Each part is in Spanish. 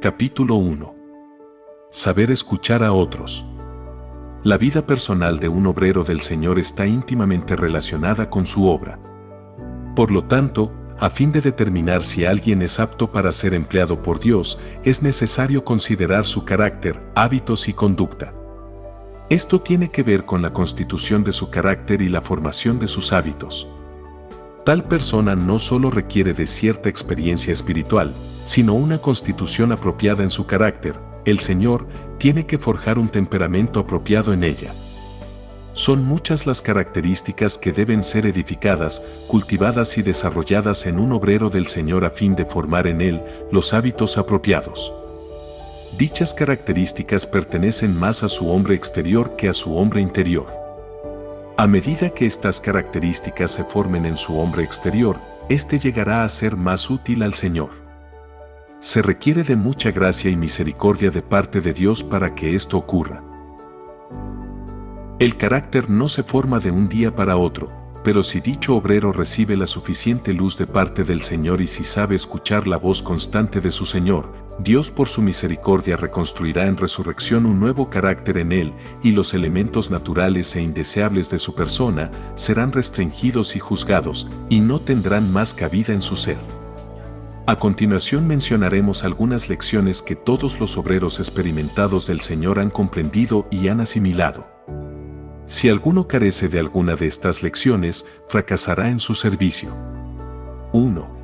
Capítulo 1. Saber escuchar a otros. La vida personal de un obrero del Señor está íntimamente relacionada con su obra. Por lo tanto, a fin de determinar si alguien es apto para ser empleado por Dios, es necesario considerar su carácter, hábitos y conducta. Esto tiene que ver con la constitución de su carácter y la formación de sus hábitos. Tal persona no solo requiere de cierta experiencia espiritual, sino una constitución apropiada en su carácter. El Señor tiene que forjar un temperamento apropiado en ella. Son muchas las características que deben ser edificadas, cultivadas y desarrolladas en un obrero del Señor a fin de formar en él los hábitos apropiados. Dichas características pertenecen más a su hombre exterior que a su hombre interior. A medida que estas características se formen en su hombre exterior, éste llegará a ser más útil al Señor. Se requiere de mucha gracia y misericordia de parte de Dios para que esto ocurra. El carácter no se forma de un día para otro, pero si dicho obrero recibe la suficiente luz de parte del Señor y si sabe escuchar la voz constante de su Señor, Dios por su misericordia reconstruirá en resurrección un nuevo carácter en él, y los elementos naturales e indeseables de su persona serán restringidos y juzgados, y no tendrán más cabida en su ser. A continuación mencionaremos algunas lecciones que todos los obreros experimentados del Señor han comprendido y han asimilado. Si alguno carece de alguna de estas lecciones, fracasará en su servicio. 1.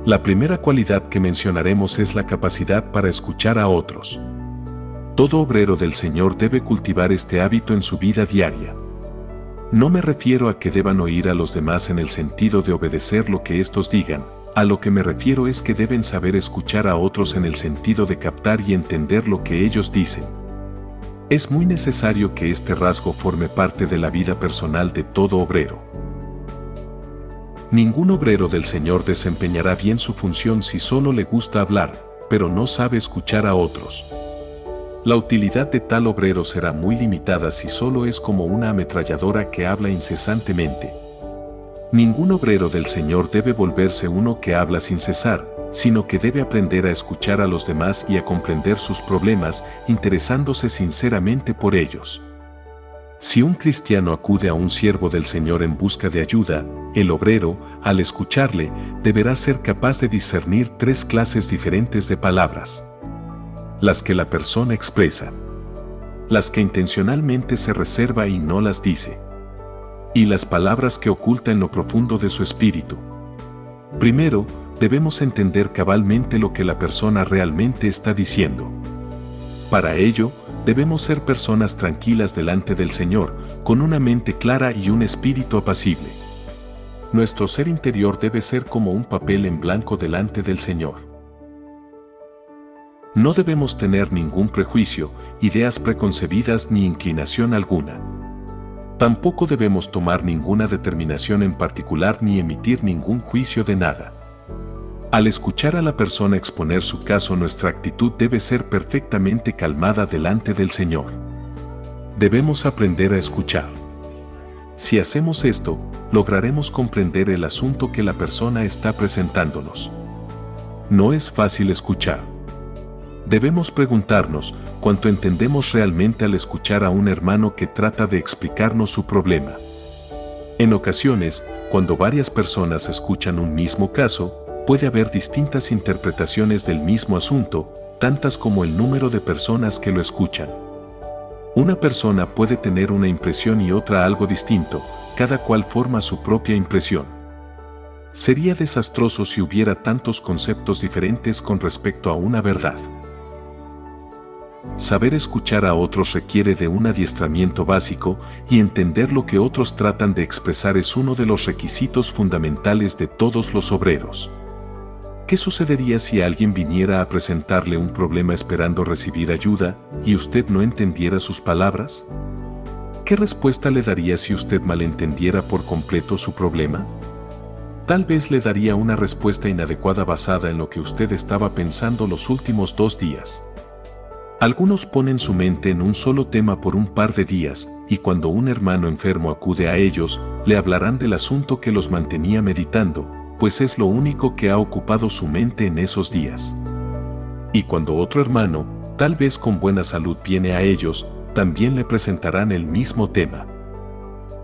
La primera cualidad que mencionaremos es la capacidad para escuchar a otros. Todo obrero del Señor debe cultivar este hábito en su vida diaria. No me refiero a que deban oír a los demás en el sentido de obedecer lo que éstos digan. A lo que me refiero es que deben saber escuchar a otros en el sentido de captar y entender lo que ellos dicen. Es muy necesario que este rasgo forme parte de la vida personal de todo obrero. Ningún obrero del Señor desempeñará bien su función si solo le gusta hablar, pero no sabe escuchar a otros. La utilidad de tal obrero será muy limitada si solo es como una ametralladora que habla incesantemente. Ningún obrero del Señor debe volverse uno que habla sin cesar, sino que debe aprender a escuchar a los demás y a comprender sus problemas, interesándose sinceramente por ellos. Si un cristiano acude a un siervo del Señor en busca de ayuda, el obrero, al escucharle, deberá ser capaz de discernir tres clases diferentes de palabras: las que la persona expresa, las que intencionalmente se reserva y no las dice, y las palabras que oculta en lo profundo de su espíritu. Primero, debemos entender cabalmente lo que la persona realmente está diciendo. Para ello, debemos ser personas tranquilas delante del Señor, con una mente clara y un espíritu apacible. Nuestro ser interior debe ser como un papel en blanco delante del Señor. No debemos tener ningún prejuicio, ideas preconcebidas ni inclinación alguna. Tampoco debemos tomar ninguna determinación en particular ni emitir ningún juicio de nada. Al escuchar a la persona exponer su caso, nuestra actitud debe ser perfectamente calmada delante del Señor. Debemos aprender a escuchar. Si hacemos esto, lograremos comprender el asunto que la persona está presentándonos. No es fácil escuchar. Debemos preguntarnos cuánto entendemos realmente al escuchar a un hermano que trata de explicarnos su problema. En ocasiones, cuando varias personas escuchan un mismo caso, puede haber distintas interpretaciones del mismo asunto, tantas como el número de personas que lo escuchan. Una persona puede tener una impresión y otra algo distinto, cada cual forma su propia impresión. Sería desastroso si hubiera tantos conceptos diferentes con respecto a una verdad. Saber escuchar a otros requiere de un adiestramiento básico, y entender lo que otros tratan de expresar es uno de los requisitos fundamentales de todos los obreros. ¿Qué sucedería si alguien viniera a presentarle un problema esperando recibir ayuda, y usted no entendiera sus palabras? ¿Qué respuesta le daría si usted malentendiera por completo su problema? Tal vez le daría una respuesta inadecuada basada en lo que usted estaba pensando los últimos 2 días. Algunos ponen su mente en un solo tema por un par de días, y cuando un hermano enfermo acude a ellos, le hablarán del asunto que los mantenía meditando, pues es lo único que ha ocupado su mente en esos días. Y cuando otro hermano, tal vez con buena salud, viene a ellos, también le presentarán el mismo tema.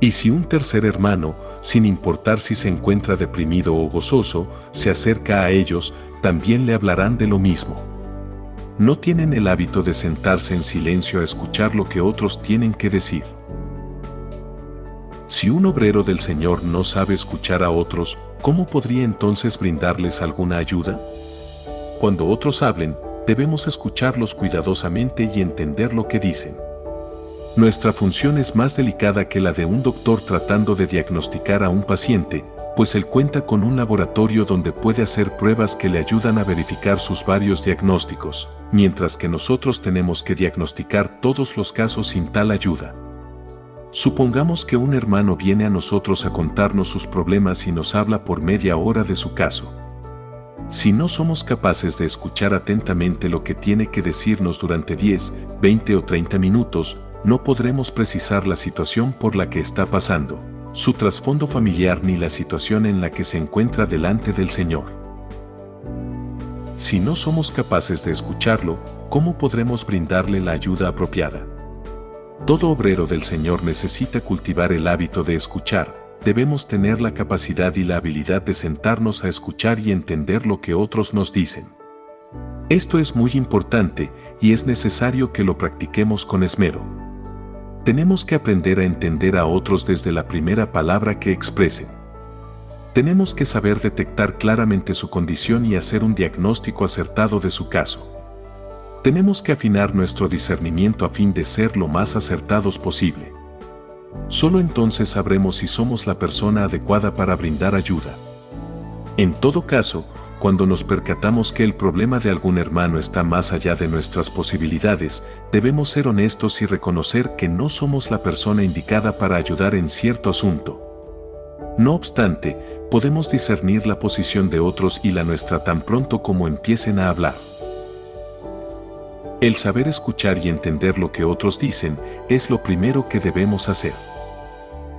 Y si un tercer hermano, sin importar si se encuentra deprimido o gozoso, se acerca a ellos, también le hablarán de lo mismo. No tienen el hábito de sentarse en silencio a escuchar lo que otros tienen que decir. Si un obrero del Señor no sabe escuchar a otros, ¿cómo podría entonces brindarles alguna ayuda? Cuando otros hablen, debemos escucharlos cuidadosamente y entender lo que dicen. Nuestra función es más delicada que la de un doctor tratando de diagnosticar a un paciente, pues él cuenta con un laboratorio donde puede hacer pruebas que le ayudan a verificar sus varios diagnósticos, mientras que nosotros tenemos que diagnosticar todos los casos sin tal ayuda. Supongamos que un hermano viene a nosotros a contarnos sus problemas y nos habla por media hora de su caso. Si no somos capaces de escuchar atentamente lo que tiene que decirnos durante 10, 20 o 30 minutos, no podremos precisar la situación por la que está pasando, su trasfondo familiar ni la situación en la que se encuentra delante del Señor. Si no somos capaces de escucharlo, ¿cómo podremos brindarle la ayuda apropiada? Todo obrero del Señor necesita cultivar el hábito de escuchar. Debemos tener la capacidad y la habilidad de sentarnos a escuchar y entender lo que otros nos dicen. Esto es muy importante y es necesario que lo practiquemos con esmero. Tenemos que aprender a entender a otros desde la primera palabra que expresen. Tenemos que saber detectar claramente su condición y hacer un diagnóstico acertado de su caso. Tenemos que afinar nuestro discernimiento a fin de ser lo más acertados posible. Solo entonces sabremos si somos la persona adecuada para brindar ayuda. En todo caso, cuando nos percatamos que el problema de algún hermano está más allá de nuestras posibilidades, debemos ser honestos y reconocer que no somos la persona indicada para ayudar en cierto asunto. No obstante, podemos discernir la posición de otros y la nuestra tan pronto como empiecen a hablar. El saber escuchar y entender lo que otros dicen es lo primero que debemos hacer.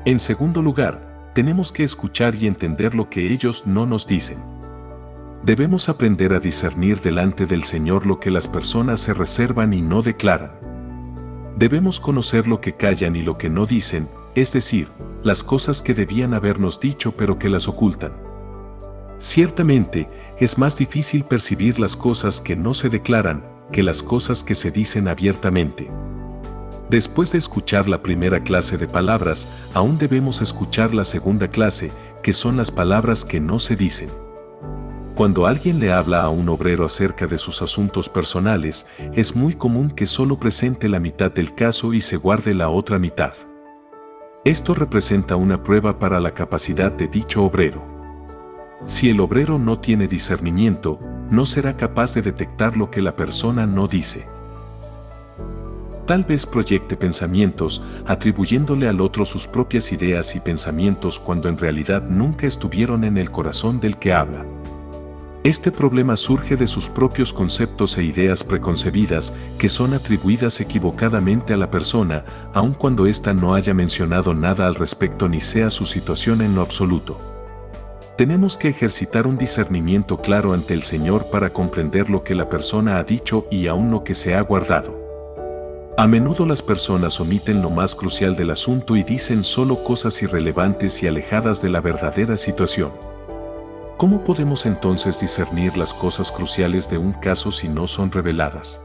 En segundo lugar, tenemos que escuchar y entender lo que ellos no nos dicen. Debemos aprender a discernir delante del Señor lo que las personas se reservan y no declaran. Debemos conocer lo que callan y lo que no dicen, es decir, las cosas que debían habernos dicho pero que las ocultan. Ciertamente, es más difícil percibir las cosas que no se declaran que las cosas que se dicen abiertamente. Después de escuchar la primera clase de palabras, aún debemos escuchar la segunda clase, que son las palabras que no se dicen. Cuando alguien le habla a un obrero acerca de sus asuntos personales, es muy común que solo presente la mitad del caso y se guarde la otra mitad. Esto representa una prueba para la capacidad de dicho obrero. Si el obrero no tiene discernimiento, no será capaz de detectar lo que la persona no dice. Tal vez proyecte pensamientos, atribuyéndole al otro sus propias ideas y pensamientos cuando en realidad nunca estuvieron en el corazón del que habla. Este problema surge de sus propios conceptos e ideas preconcebidas que son atribuidas equivocadamente a la persona, aun cuando ésta no haya mencionado nada al respecto ni sea su situación en lo absoluto. Tenemos que ejercitar un discernimiento claro ante el Señor para comprender lo que la persona ha dicho y aún lo que se ha guardado. A menudo las personas omiten lo más crucial del asunto y dicen solo cosas irrelevantes y alejadas de la verdadera situación. ¿Cómo podemos entonces discernir las cosas cruciales de un caso si no son reveladas?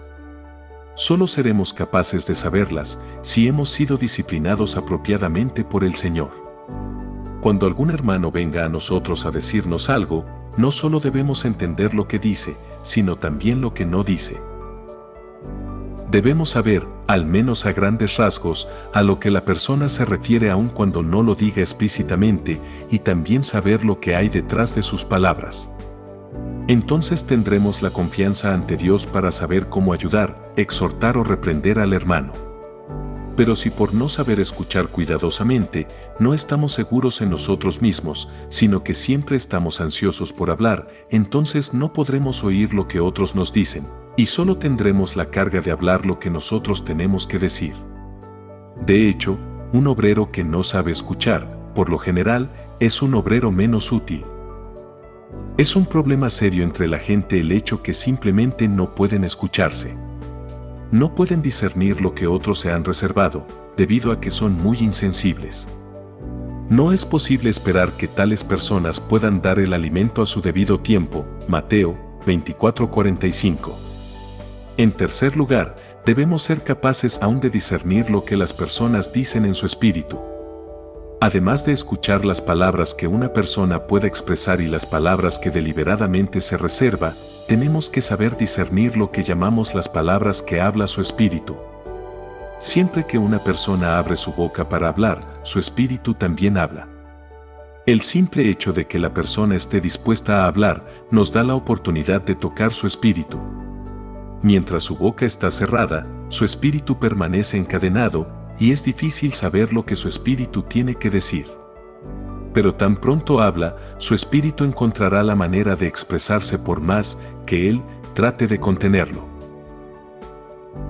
Solo seremos capaces de saberlas si hemos sido disciplinados apropiadamente por el Señor. Cuando algún hermano venga a nosotros a decirnos algo, no solo debemos entender lo que dice, sino también lo que no dice. Debemos saber, al menos a grandes rasgos, a lo que la persona se refiere aun cuando no lo diga explícitamente, y también saber lo que hay detrás de sus palabras. Entonces tendremos la confianza ante Dios para saber cómo ayudar, exhortar o reprender al hermano. Pero si por no saber escuchar cuidadosamente, no estamos seguros en nosotros mismos, sino que siempre estamos ansiosos por hablar, entonces no podremos oír lo que otros nos dicen, y solo tendremos la carga de hablar lo que nosotros tenemos que decir. De hecho, un obrero que no sabe escuchar, por lo general, es un obrero menos útil. Es un problema serio entre la gente el hecho que simplemente no pueden escucharse. No pueden discernir lo que otros se han reservado, debido a que son muy insensibles. No es posible esperar que tales personas puedan dar el alimento a su debido tiempo. Mateo 24:45. En tercer lugar, debemos ser capaces aún de discernir lo que las personas dicen en su espíritu. Además de escuchar las palabras que una persona pueda expresar y las palabras que deliberadamente se reserva, tenemos que saber discernir lo que llamamos las palabras que habla su espíritu. Siempre que una persona abre su boca para hablar, su espíritu también habla. El simple hecho de que la persona esté dispuesta a hablar nos da la oportunidad de tocar su espíritu. Mientras su boca está cerrada, su espíritu permanece encadenado, y es difícil saber lo que su espíritu tiene que decir. Pero tan pronto habla, su espíritu encontrará la manera de expresarse por más que él trate de contenerlo.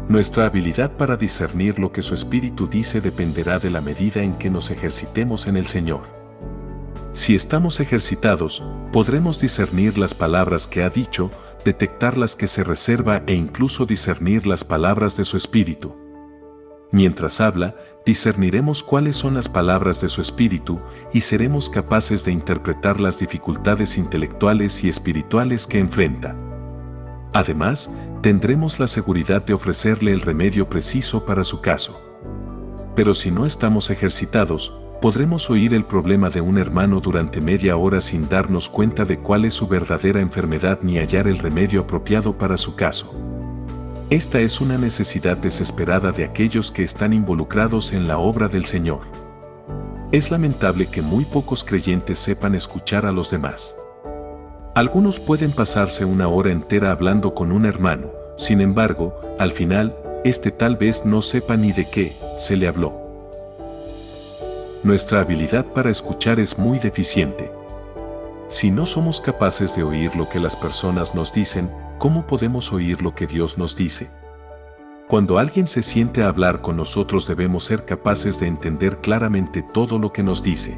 Nuestra habilidad para discernir lo que su espíritu dice dependerá de la medida en que nos ejercitemos en el Señor. Si estamos ejercitados, podremos discernir las palabras que ha dicho, detectar las que se reserva e incluso discernir las palabras de su espíritu. Mientras habla, discerniremos cuáles son las palabras de su espíritu y seremos capaces de interpretar las dificultades intelectuales y espirituales que enfrenta. Además, tendremos la seguridad de ofrecerle el remedio preciso para su caso. Pero si no estamos ejercitados, podremos oír el problema de un hermano durante media hora sin darnos cuenta de cuál es su verdadera enfermedad ni hallar el remedio apropiado para su caso. Esta es una necesidad desesperada de aquellos que están involucrados en la obra del Señor. Es lamentable que muy pocos creyentes sepan escuchar a los demás. Algunos pueden pasarse una hora entera hablando con un hermano, sin embargo, al final, este tal vez no sepa ni de qué se le habló. Nuestra habilidad para escuchar es muy deficiente. Si no somos capaces de oír lo que las personas nos dicen, ¿cómo podemos oír lo que Dios nos dice? Cuando alguien se siente a hablar con nosotros debemos ser capaces de entender claramente todo lo que nos dice.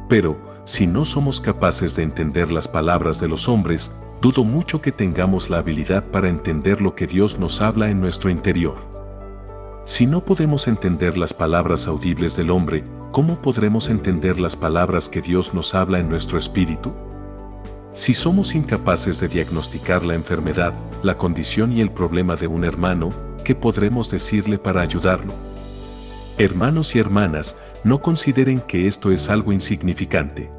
Pero, si no somos capaces de entender las palabras de los hombres, dudo mucho que tengamos la habilidad para entender lo que Dios nos habla en nuestro interior. Si no podemos entender las palabras audibles del hombre, ¿cómo podremos entender las palabras que Dios nos habla en nuestro espíritu? Si somos incapaces de diagnosticar la enfermedad, la condición y el problema de un hermano, ¿qué podremos decirle para ayudarlo? Hermanos y hermanas, no consideren que esto es algo insignificante.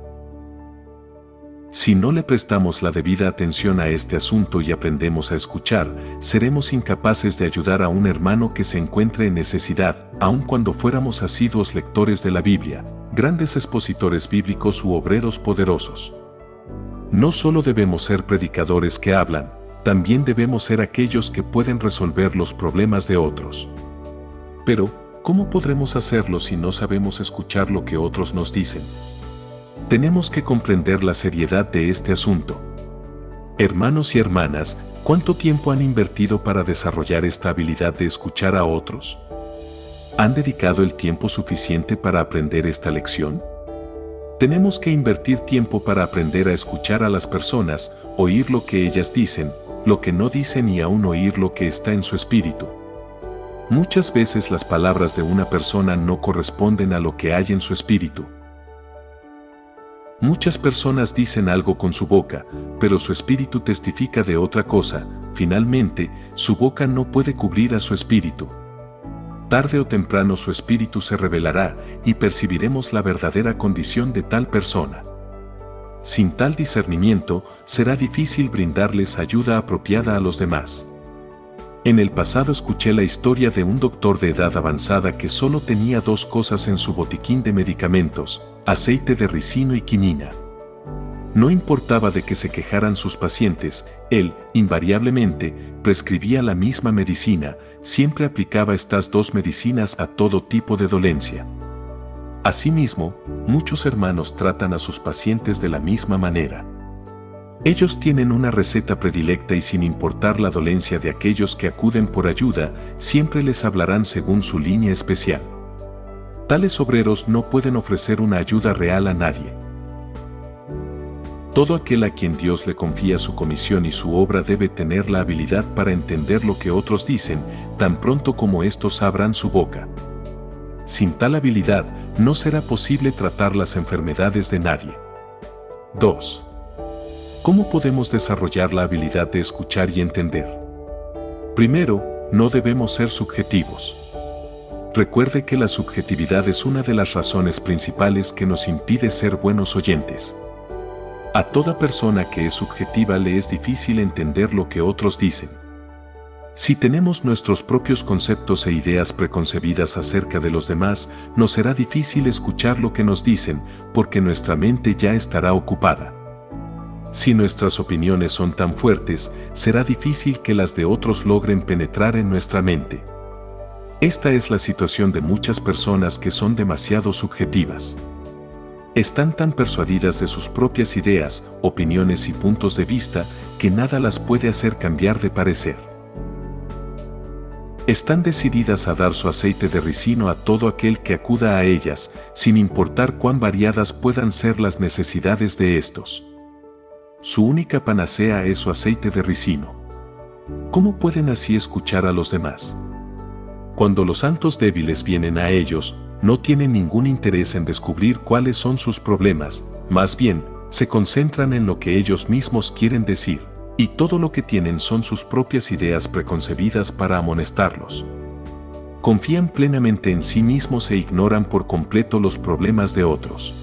Si no le prestamos la debida atención a este asunto y aprendemos a escuchar, seremos incapaces de ayudar a un hermano que se encuentre en necesidad, aun cuando fuéramos asiduos lectores de la Biblia, grandes expositores bíblicos u obreros poderosos. No solo debemos ser predicadores que hablan, también debemos ser aquellos que pueden resolver los problemas de otros. Pero, ¿cómo podremos hacerlo si no sabemos escuchar lo que otros nos dicen? Tenemos que comprender la seriedad de este asunto. Hermanos y hermanas, ¿cuánto tiempo han invertido para desarrollar esta habilidad de escuchar a otros? ¿Han dedicado el tiempo suficiente para aprender esta lección? Tenemos que invertir tiempo para aprender a escuchar a las personas, oír lo que ellas dicen, lo que no dicen y aún oír lo que está en su espíritu. Muchas veces las palabras de una persona no corresponden a lo que hay en su espíritu. Muchas personas dicen algo con su boca, pero su espíritu testifica de otra cosa. Finalmente, su boca no puede cubrir a su espíritu. Tarde o temprano su espíritu se revelará y percibiremos la verdadera condición de tal persona. Sin tal discernimiento, será difícil brindarles ayuda apropiada a los demás. En el pasado escuché la historia de un doctor de edad avanzada que solo tenía dos cosas en su botiquín de medicamentos: aceite de ricino y quinina. No importaba de que se quejaran sus pacientes, él, invariablemente, prescribía la misma medicina, siempre aplicaba estas dos medicinas a todo tipo de dolencia. Asimismo, muchos hermanos tratan a sus pacientes de la misma manera. Ellos tienen una receta predilecta y sin importar la dolencia de aquellos que acuden por ayuda, siempre les hablarán según su línea especial. Tales obreros no pueden ofrecer una ayuda real a nadie. Todo aquel a quien Dios le confía su comisión y su obra debe tener la habilidad para entender lo que otros dicen, tan pronto como éstos abran su boca. Sin tal habilidad, no será posible tratar las enfermedades de nadie. 2. ¿Cómo podemos desarrollar la habilidad de escuchar y entender? Primero, no debemos ser subjetivos. Recuerde que la subjetividad es una de las razones principales que nos impide ser buenos oyentes. A toda persona que es subjetiva le es difícil entender lo que otros dicen. Si tenemos nuestros propios conceptos e ideas preconcebidas acerca de los demás, nos será difícil escuchar lo que nos dicen, porque nuestra mente ya estará ocupada. Si nuestras opiniones son tan fuertes, será difícil que las de otros logren penetrar en nuestra mente. Esta es la situación de muchas personas que son demasiado subjetivas. Están tan persuadidas de sus propias ideas, opiniones y puntos de vista que nada las puede hacer cambiar de parecer. Están decididas a dar su aceite de ricino a todo aquel que acuda a ellas, sin importar cuán variadas puedan ser las necesidades de estos. Su única panacea es su aceite de ricino. ¿Cómo pueden así escuchar a los demás? Cuando los santos débiles vienen a ellos, no tienen ningún interés en descubrir cuáles son sus problemas, más bien, se concentran en lo que ellos mismos quieren decir, y todo lo que tienen son sus propias ideas preconcebidas para amonestarlos. Confían plenamente en sí mismos e ignoran por completo los problemas de otros.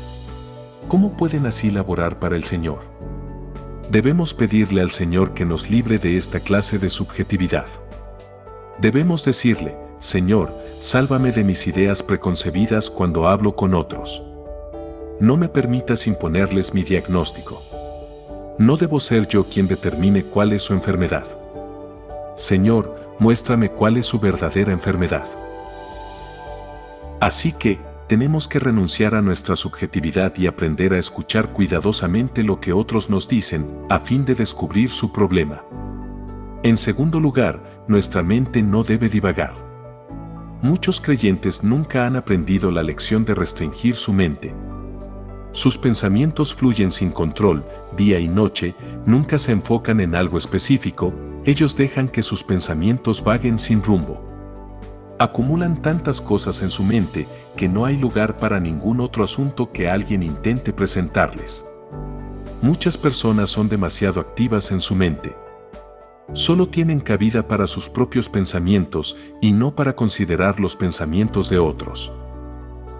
¿Cómo pueden así laborar para el Señor? Debemos pedirle al Señor que nos libre de esta clase de subjetividad. Debemos decirle: Señor, sálvame de mis ideas preconcebidas cuando hablo con otros. No me permitas imponerles mi diagnóstico. No debo ser yo quien determine cuál es su enfermedad. Señor, muéstrame cuál es su verdadera enfermedad. Así que, tenemos que renunciar a nuestra subjetividad y aprender a escuchar cuidadosamente lo que otros nos dicen, a fin de descubrir su problema. En segundo lugar, nuestra mente no debe divagar. Muchos creyentes nunca han aprendido la lección de restringir su mente. Sus pensamientos fluyen sin control, día y noche, nunca se enfocan en algo específico, ellos dejan que sus pensamientos vaguen sin rumbo. Acumulan tantas cosas en su mente que no hay lugar para ningún otro asunto que alguien intente presentarles. Muchas personas son demasiado activas en su mente. Solo tienen cabida para sus propios pensamientos y no para considerar los pensamientos de otros.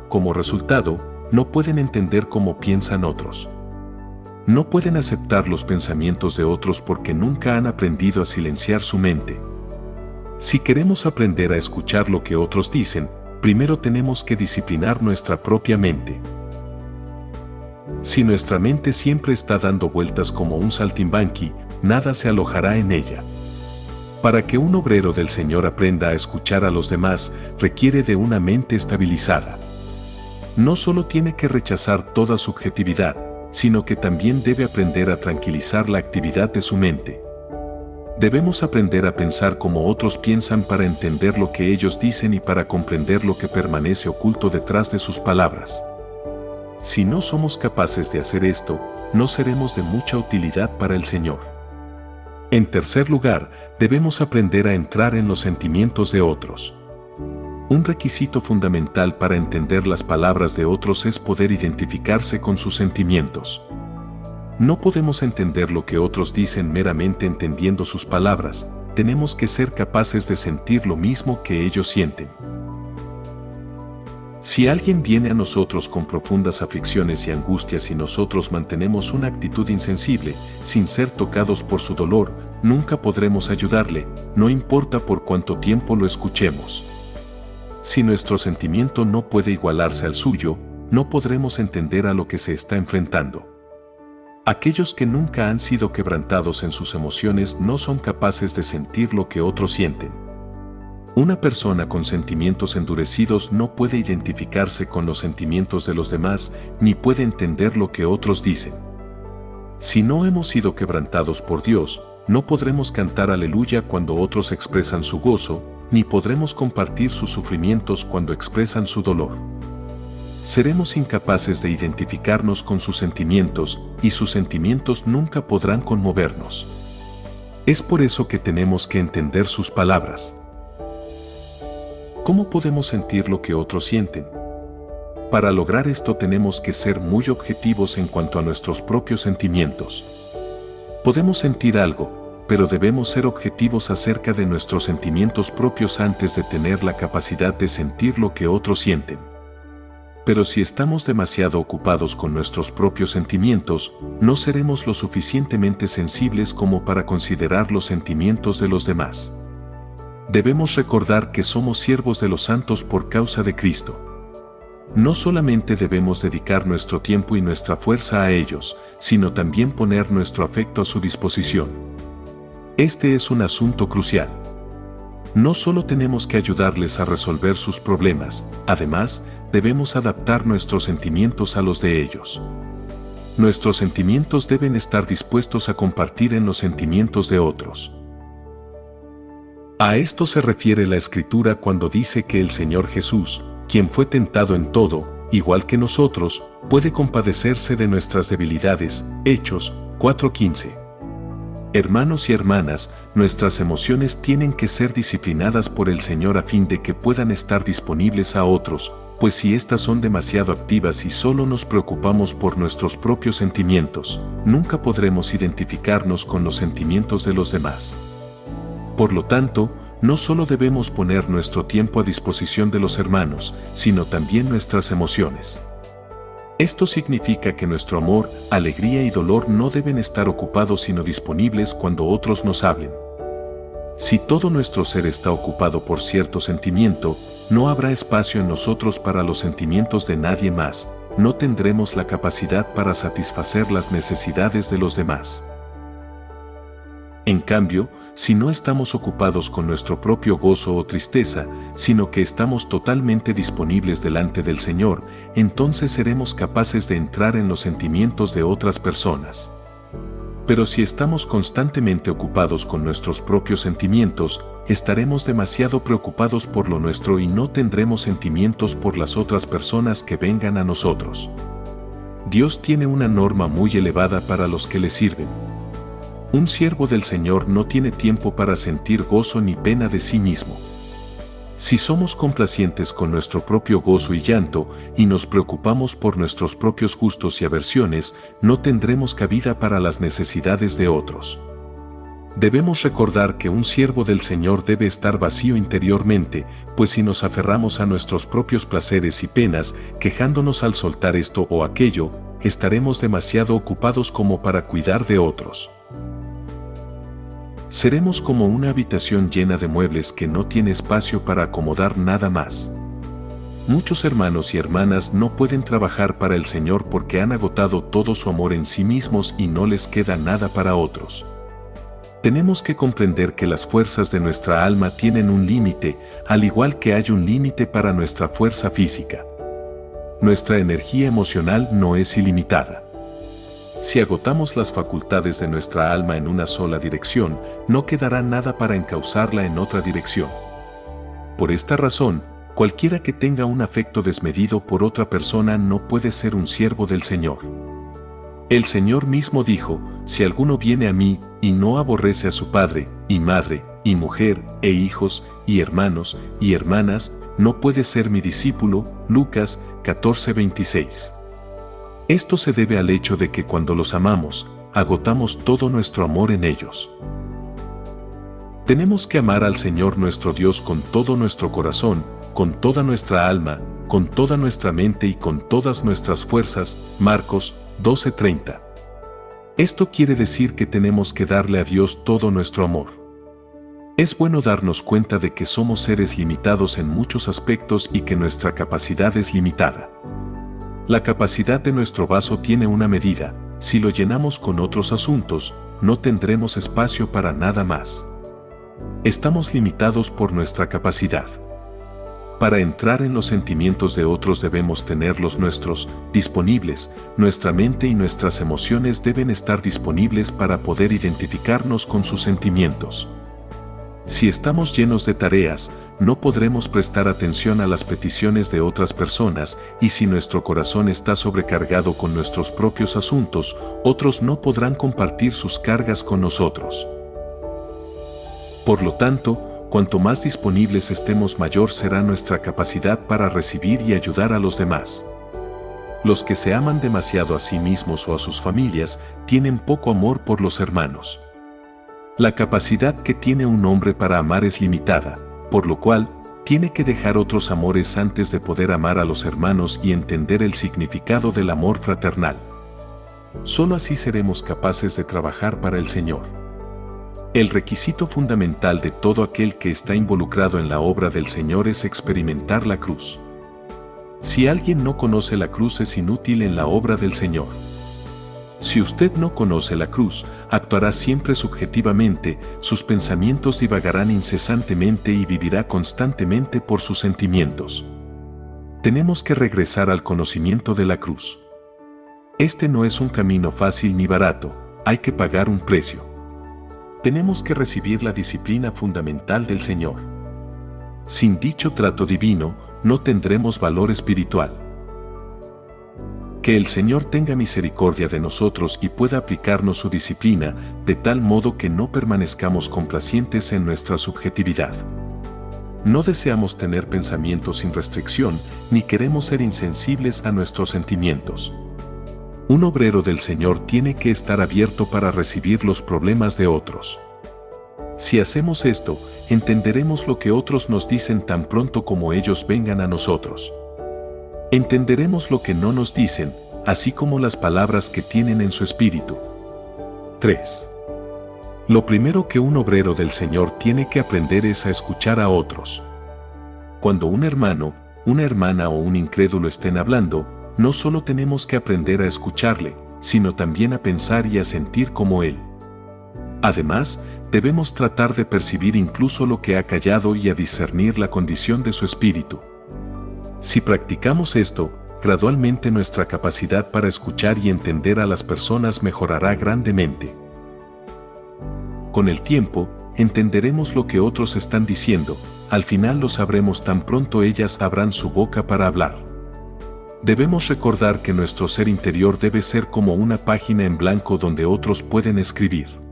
Como resultado, no pueden entender cómo piensan otros. No pueden aceptar los pensamientos de otros porque nunca han aprendido a silenciar su mente. Si queremos aprender a escuchar lo que otros dicen, primero tenemos que disciplinar nuestra propia mente. Si nuestra mente siempre está dando vueltas como un saltimbanqui, nada se alojará en ella. Para que un obrero del Señor aprenda a escuchar a los demás, requiere de una mente estabilizada. No solo tiene que rechazar toda subjetividad, sino que también debe aprender a tranquilizar la actividad de su mente. Debemos aprender a pensar como otros piensan para entender lo que ellos dicen y para comprender lo que permanece oculto detrás de sus palabras. Si no somos capaces de hacer esto, no seremos de mucha utilidad para el Señor. En tercer lugar, debemos aprender a entrar en los sentimientos de otros. Un requisito fundamental para entender las palabras de otros es poder identificarse con sus sentimientos. No podemos entender lo que otros dicen meramente entendiendo sus palabras, tenemos que ser capaces de sentir lo mismo que ellos sienten. Si alguien viene a nosotros con profundas aflicciones y angustias y nosotros mantenemos una actitud insensible, sin ser tocados por su dolor, nunca podremos ayudarle, no importa por cuánto tiempo lo escuchemos. Si nuestro sentimiento no puede igualarse al suyo, no podremos entender a lo que se está enfrentando. Aquellos que nunca han sido quebrantados en sus emociones no son capaces de sentir lo que otros sienten. Una persona con sentimientos endurecidos no puede identificarse con los sentimientos de los demás, ni puede entender lo que otros dicen. Si no hemos sido quebrantados por Dios, no podremos cantar aleluya cuando otros expresan su gozo, ni podremos compartir sus sufrimientos cuando expresan su dolor. seremos incapaces de identificarnos con sus sentimientos y sus sentimientos nunca podrán conmovernos. Es por eso que tenemos que entender sus palabras. ¿Cómo podemos sentir lo que otros sienten? Para lograr esto tenemos que ser muy objetivos en cuanto a nuestros propios sentimientos. Podemos sentir algo, pero debemos ser objetivos acerca de nuestros sentimientos propios antes de tener la capacidad de sentir lo que otros sienten. Pero si estamos demasiado ocupados con nuestros propios sentimientos, no seremos lo suficientemente sensibles como para considerar los sentimientos de los demás. Debemos recordar que somos siervos de los santos por causa de Cristo. No solamente debemos dedicar nuestro tiempo y nuestra fuerza a ellos, sino también poner nuestro afecto a su disposición. Este es un asunto crucial. No solo tenemos que ayudarles a resolver sus problemas, además, debemos adaptar nuestros sentimientos a los de ellos. Nuestros sentimientos deben estar dispuestos a compartir en los sentimientos de otros. A esto se refiere la Escritura cuando dice que el Señor Jesús, quien fue tentado en todo, igual que nosotros, puede compadecerse de nuestras debilidades. Hechos 4:15. Hermanos y hermanas, nuestras emociones tienen que ser disciplinadas por el Señor a fin de que puedan estar disponibles a otros, pues si éstas son demasiado activas y solo nos preocupamos por nuestros propios sentimientos, nunca podremos identificarnos con los sentimientos de los demás. Por lo tanto, no solo debemos poner nuestro tiempo a disposición de los hermanos, sino también nuestras emociones. Esto significa que nuestro amor, alegría y dolor no deben estar ocupados sino disponibles cuando otros nos hablen. Si todo nuestro ser está ocupado por cierto sentimiento, no habrá espacio en nosotros para los sentimientos de nadie más, no tendremos la capacidad para satisfacer las necesidades de los demás. En cambio, si no estamos ocupados con nuestro propio gozo o tristeza, sino que estamos totalmente disponibles delante del Señor, entonces seremos capaces de entrar en los sentimientos de otras personas. Pero si estamos constantemente ocupados con nuestros propios sentimientos, estaremos demasiado preocupados por lo nuestro y no tendremos sentimientos por las otras personas que vengan a nosotros. Dios tiene una norma muy elevada para los que le sirven. Un siervo del Señor no tiene tiempo para sentir gozo ni pena de sí mismo. Si somos complacientes con nuestro propio gozo y llanto, y nos preocupamos por nuestros propios gustos y aversiones, no tendremos cabida para las necesidades de otros. Debemos recordar que un siervo del Señor debe estar vacío interiormente, pues si nos aferramos a nuestros propios placeres y penas, quejándonos al soltar esto o aquello, estaremos demasiado ocupados como para cuidar de otros. Seremos como una habitación llena de muebles que no tiene espacio para acomodar nada más. Muchos hermanos y hermanas no pueden trabajar para el Señor porque han agotado todo su amor en sí mismos y no les queda nada para otros. Tenemos que comprender que las fuerzas de nuestra alma tienen un límite, al igual que hay un límite para nuestra fuerza física. Nuestra energía emocional no es ilimitada. Si agotamos las facultades de nuestra alma en una sola dirección, no quedará nada para encauzarla en otra dirección. Por esta razón, cualquiera que tenga un afecto desmedido por otra persona no puede ser un siervo del Señor. El Señor mismo dijo, si alguno viene a mí, y no aborrece a su padre, y madre, y mujer, e hijos, y hermanos, y hermanas, no puede ser mi discípulo. Lucas 14:26. Esto se debe al hecho de que cuando los amamos, agotamos todo nuestro amor en ellos. Tenemos que amar al Señor nuestro Dios con todo nuestro corazón, con toda nuestra alma, con toda nuestra mente y con todas nuestras fuerzas. Marcos 12:30. Esto quiere decir que tenemos que darle a Dios todo nuestro amor. Es bueno darnos cuenta de que somos seres limitados en muchos aspectos y que nuestra capacidad es limitada. La capacidad de nuestro vaso tiene una medida. Si lo llenamos con otros asuntos, no tendremos espacio para nada más. Estamos limitados por nuestra capacidad. Para entrar en los sentimientos de otros debemos tener los nuestros disponibles. Nuestra mente y nuestras emociones deben estar disponibles para poder identificarnos con sus sentimientos. Si estamos llenos de tareas, no podremos prestar atención a las peticiones de otras personas, y si nuestro corazón está sobrecargado con nuestros propios asuntos, otros no podrán compartir sus cargas con nosotros. Por lo tanto, cuanto más disponibles estemos, mayor será nuestra capacidad para recibir y ayudar a los demás. Los que se aman demasiado a sí mismos o a sus familias tienen poco amor por los hermanos. La capacidad que tiene un hombre para amar es limitada, por lo cual, tiene que dejar otros amores antes de poder amar a los hermanos y entender el significado del amor fraternal. Solo así seremos capaces de trabajar para el Señor. El requisito fundamental de todo aquel que está involucrado en la obra del Señor es experimentar la cruz. Si alguien no conoce la cruz, es inútil en la obra del Señor. Si usted no conoce la cruz, actuará siempre subjetivamente, sus pensamientos divagarán incesantemente y vivirá constantemente por sus sentimientos. Tenemos que regresar al conocimiento de la cruz. Este no es un camino fácil ni barato, hay que pagar un precio. Tenemos que recibir la disciplina fundamental del Señor. Sin dicho trato divino, no tendremos valor espiritual. Que el Señor tenga misericordia de nosotros y pueda aplicarnos su disciplina, de tal modo que no permanezcamos complacientes en nuestra subjetividad. No deseamos tener pensamientos sin restricción, ni queremos ser insensibles a nuestros sentimientos. Un obrero del Señor tiene que estar abierto para recibir los problemas de otros. Si hacemos esto, entenderemos lo que otros nos dicen tan pronto como ellos vengan a nosotros. Entenderemos lo que no nos dicen, así como las palabras que tienen en su espíritu. 3. Lo primero que un obrero del Señor tiene que aprender es a escuchar a otros. Cuando un hermano, una hermana o un incrédulo estén hablando, no solo tenemos que aprender a escucharle, sino también a pensar y a sentir como él. Además, debemos tratar de percibir incluso lo que ha callado y a discernir la condición de su espíritu. Si practicamos esto, gradualmente nuestra capacidad para escuchar y entender a las personas mejorará grandemente. Con el tiempo, entenderemos lo que otros están diciendo, al final lo sabremos tan pronto ellas abran su boca para hablar. Debemos recordar que nuestro ser interior debe ser como una página en blanco donde otros pueden escribir.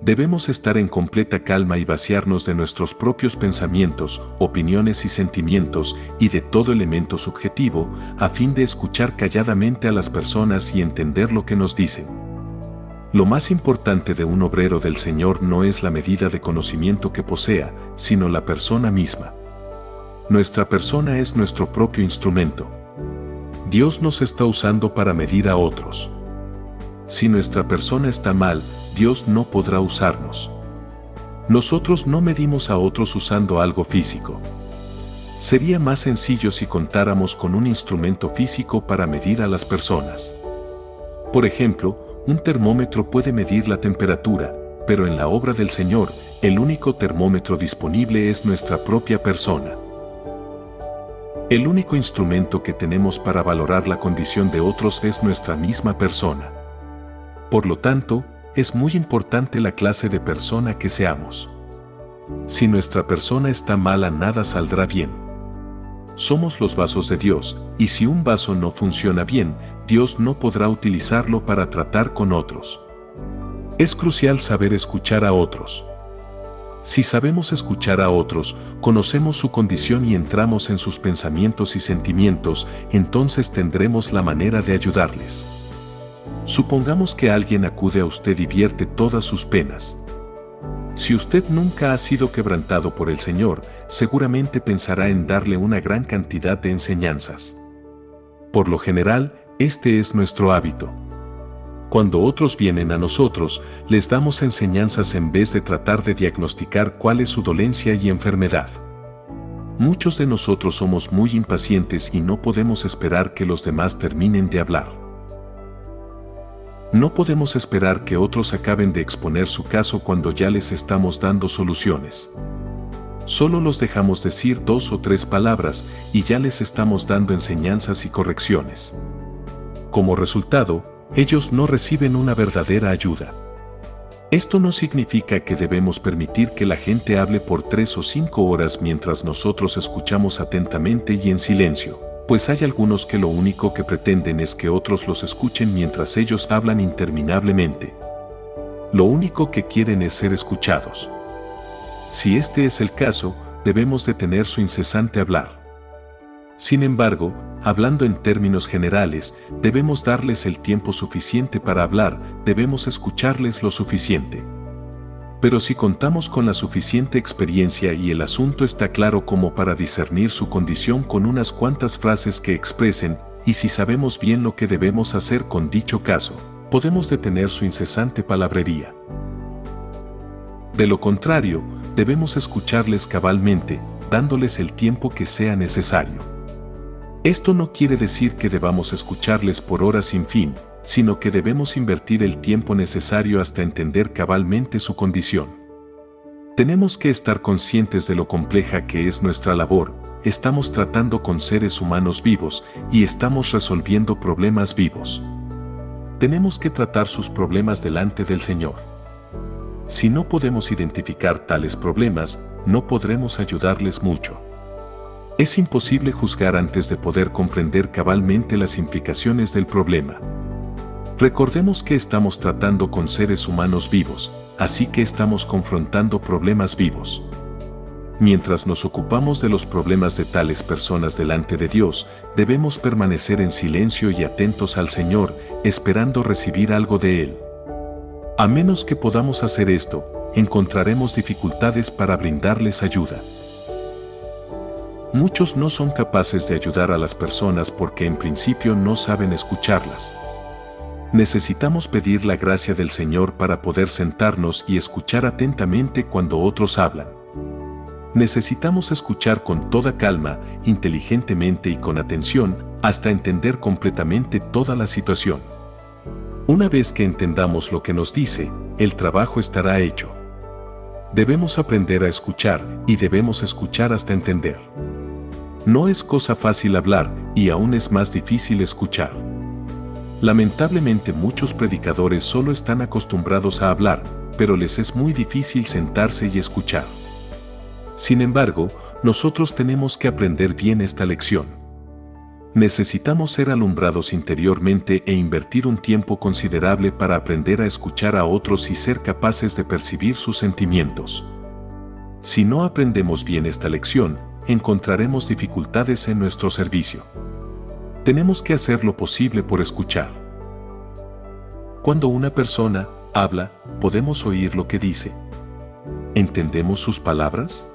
Debemos estar en completa calma y vaciarnos de nuestros propios pensamientos, opiniones y sentimientos, y de todo elemento subjetivo, a fin de escuchar calladamente a las personas y entender lo que nos dicen. Lo más importante de un obrero del Señor no es la medida de conocimiento que posea, sino la persona misma. Nuestra persona es nuestro propio instrumento. Dios nos está usando para medir a otros. Si nuestra persona está mal, Dios no podrá usarnos. Nosotros no medimos a otros usando algo físico. Sería más sencillo si contáramos con un instrumento físico para medir a las personas. Por ejemplo, un termómetro puede medir la temperatura, pero en la obra del Señor, el único termómetro disponible es nuestra propia persona. El único instrumento que tenemos para valorar la condición de otros es nuestra misma persona. Por lo tanto, es muy importante la clase de persona que seamos. Si nuestra persona está mala, nada saldrá bien. Somos los vasos de Dios, y si un vaso no funciona bien, Dios no podrá utilizarlo para tratar con otros. Es crucial saber escuchar a otros. Si sabemos escuchar a otros, conocemos su condición y entramos en sus pensamientos y sentimientos, entonces tendremos la manera de ayudarles. Supongamos que alguien acude a usted y vierte todas sus penas. Si usted nunca ha sido quebrantado por el Señor, seguramente pensará en darle una gran cantidad de enseñanzas. Por lo general, este es nuestro hábito. Cuando otros vienen a nosotros, les damos enseñanzas en vez de tratar de diagnosticar cuál es su dolencia y enfermedad. Muchos de nosotros somos muy impacientes y no podemos esperar que los demás terminen de hablar. No podemos esperar que otros acaben de exponer su caso cuando ya les estamos dando soluciones. Solo los dejamos decir 2 o 3 palabras y ya les estamos dando enseñanzas y correcciones. Como resultado, ellos no reciben una verdadera ayuda. Esto no significa que debemos permitir que la gente hable por 3 o 5 horas mientras nosotros escuchamos atentamente y en silencio, pues hay algunos que lo único que pretenden es que otros los escuchen mientras ellos hablan interminablemente. Lo único que quieren es ser escuchados. Si este es el caso, debemos detener su incesante hablar. Sin embargo, hablando en términos generales, debemos darles el tiempo suficiente para hablar, debemos escucharles lo suficiente. Pero si contamos con la suficiente experiencia y el asunto está claro como para discernir su condición con unas cuantas frases que expresen, y si sabemos bien lo que debemos hacer con dicho caso, podemos detener su incesante palabrería. De lo contrario, debemos escucharles cabalmente, dándoles el tiempo que sea necesario. Esto no quiere decir que debamos escucharles por horas sin fin, sino que debemos invertir el tiempo necesario hasta entender cabalmente su condición. Tenemos que estar conscientes de lo compleja que es nuestra labor, estamos tratando con seres humanos vivos y estamos resolviendo problemas vivos. Tenemos que tratar sus problemas delante del Señor. Si no podemos identificar tales problemas, no podremos ayudarles mucho. Es imposible juzgar antes de poder comprender cabalmente las implicaciones del problema. Recordemos que estamos tratando con seres humanos vivos, así que estamos confrontando problemas vivos. Mientras nos ocupamos de los problemas de tales personas delante de Dios, debemos permanecer en silencio y atentos al Señor, esperando recibir algo de Él. A menos que podamos hacer esto, encontraremos dificultades para brindarles ayuda. Muchos no son capaces de ayudar a las personas porque en principio no saben escucharlas. Necesitamos pedir la gracia del Señor para poder sentarnos y escuchar atentamente cuando otros hablan. Necesitamos escuchar con toda calma, inteligentemente y con atención, hasta entender completamente toda la situación. Una vez que entendamos lo que nos dice, el trabajo estará hecho. Debemos aprender a escuchar y debemos escuchar hasta entender. No es cosa fácil hablar y aún es más difícil escuchar. Lamentablemente muchos predicadores solo están acostumbrados a hablar, pero les es muy difícil sentarse y escuchar. Sin embargo, nosotros tenemos que aprender bien esta lección. Necesitamos ser alumbrados interiormente e invertir un tiempo considerable para aprender a escuchar a otros y ser capaces de percibir sus sentimientos. Si no aprendemos bien esta lección, encontraremos dificultades en nuestro servicio. Tenemos que hacer lo posible por escuchar. Cuando una persona habla, ¿podemos oír lo que dice? ¿Entendemos sus palabras?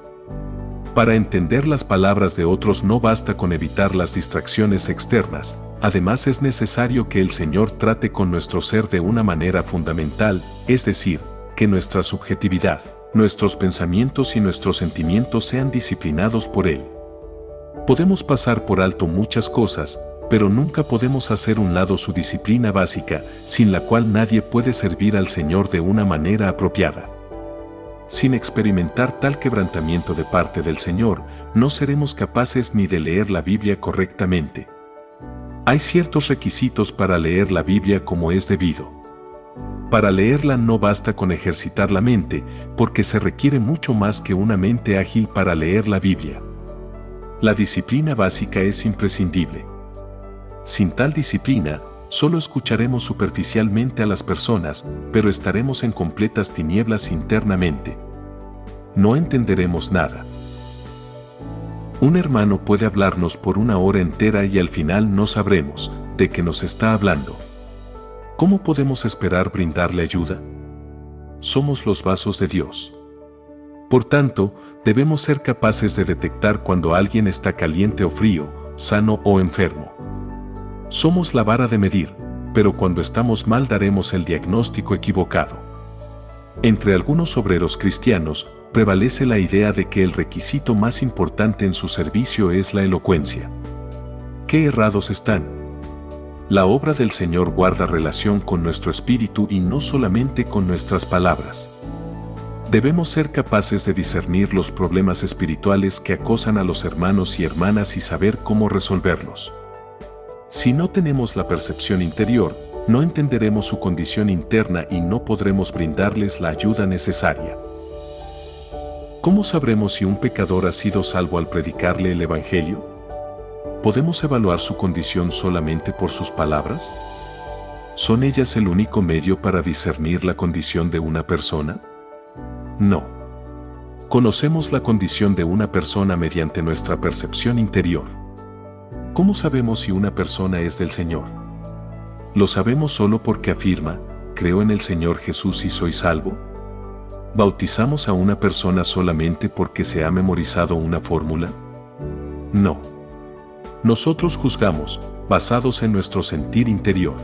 Para entender las palabras de otros no basta con evitar las distracciones externas, además es necesario que el Señor trate con nuestro ser de una manera fundamental, es decir, que nuestra subjetividad, nuestros pensamientos y nuestros sentimientos sean disciplinados por Él. Podemos pasar por alto muchas cosas, pero nunca podemos hacer un lado su disciplina básica, sin la cual nadie puede servir al Señor de una manera apropiada. Sin experimentar tal quebrantamiento de parte del Señor, no seremos capaces ni de leer la Biblia correctamente. Hay ciertos requisitos para leer la Biblia como es debido. Para leerla no basta con ejercitar la mente, porque se requiere mucho más que una mente ágil para leer la Biblia. La disciplina básica es imprescindible. Sin tal disciplina, solo escucharemos superficialmente a las personas, pero estaremos en completas tinieblas internamente. No entenderemos nada. Un hermano puede hablarnos por una hora entera y al final no sabremos de qué nos está hablando. ¿Cómo podemos esperar brindarle ayuda? Somos los vasos de Dios. Por tanto, debemos ser capaces de detectar cuando alguien está caliente o frío, sano o enfermo. Somos la vara de medir, pero cuando estamos mal daremos el diagnóstico equivocado. Entre algunos obreros cristianos, prevalece la idea de que el requisito más importante en su servicio es la elocuencia. ¡Qué errados están! La obra del Señor guarda relación con nuestro espíritu y no solamente con nuestras palabras. Debemos ser capaces de discernir los problemas espirituales que acosan a los hermanos y hermanas y saber cómo resolverlos. Si no tenemos la percepción interior, no entenderemos su condición interna y no podremos brindarles la ayuda necesaria. ¿Cómo sabremos si un pecador ha sido salvo al predicarle el Evangelio? ¿Podemos evaluar su condición solamente por sus palabras? ¿Son ellas el único medio para discernir la condición de una persona? No. Conocemos la condición de una persona mediante nuestra percepción interior. ¿Cómo sabemos si una persona es del Señor? Lo sabemos solo porque afirma, creo en el Señor Jesús y soy salvo. ¿Bautizamos a una persona solamente porque se ha memorizado una fórmula? No. Nosotros juzgamos, basados en nuestro sentir interior.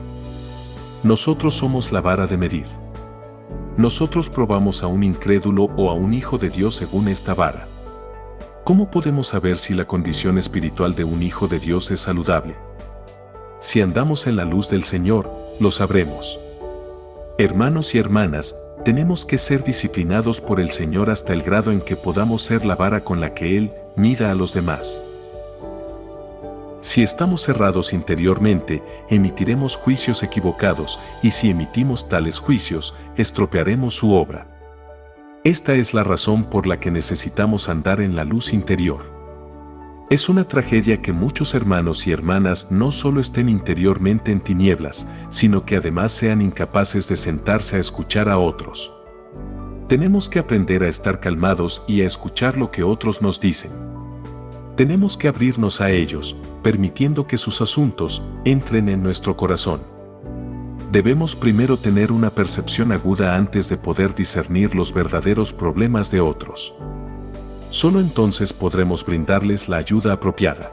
Nosotros somos la vara de medir. Nosotros probamos a un incrédulo o a un hijo de Dios según esta vara. ¿Cómo podemos saber si la condición espiritual de un hijo de Dios es saludable? Si andamos en la luz del Señor, lo sabremos. Hermanos y hermanas, tenemos que ser disciplinados por el Señor hasta el grado en que podamos ser la vara con la que Él mida a los demás. Si estamos cerrados interiormente, emitiremos juicios equivocados, y si emitimos tales juicios, estropearemos su obra. Esta es la razón por la que necesitamos andar en la luz interior. Es una tragedia que muchos hermanos y hermanas no solo estén interiormente en tinieblas, sino que además sean incapaces de sentarse a escuchar a otros. Tenemos que aprender a estar calmados y a escuchar lo que otros nos dicen. Tenemos que abrirnos a ellos, permitiendo que sus asuntos entren en nuestro corazón. Debemos primero tener una percepción aguda antes de poder discernir los verdaderos problemas de otros. Solo entonces podremos brindarles la ayuda apropiada.